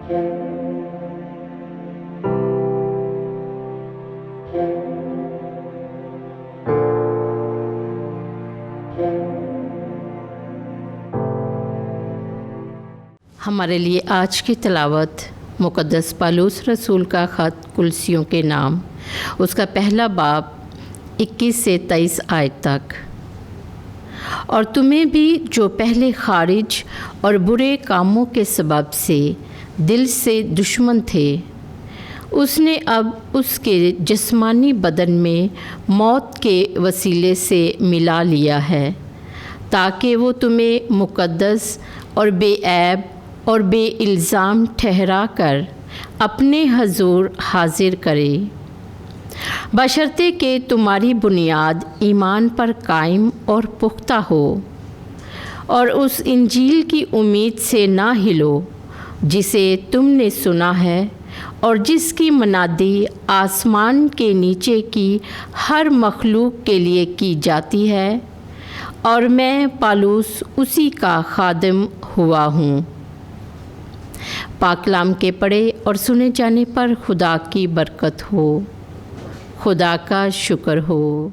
ہمارے لیے آج کی تلاوت مقدس پالوس رسول کا خط کلسیوں کے نام، اس کا پہلا باب 21 سے 23 آیت تک۔ اور تمہیں بھی جو پہلے خارج اور برے کاموں کے سبب سے دل سے دشمن تھے، اس نے اب اس کے جسمانی بدن میں موت کے وسیلے سے ملا لیا ہے، تاکہ وہ تمہیں مقدس اور بے عیب اور بے الزام ٹھہرا کر اپنے حضور حاضر کرے، بشرطے کہ تمہاری بنیاد ایمان پر قائم اور پختہ ہو، اور اس انجیل کی امید سے نہ ہلو جسے تم نے سنا ہے، اور جس کی منادی آسمان کے نیچے کی ہر مخلوق کے لیے کی جاتی ہے، اور میں پالوس اسی کا خادم ہوا ہوں۔ پاک کلام کے پڑھے اور سنے جانے پر خدا کی برکت ہو۔ خدا کا شکر ہو۔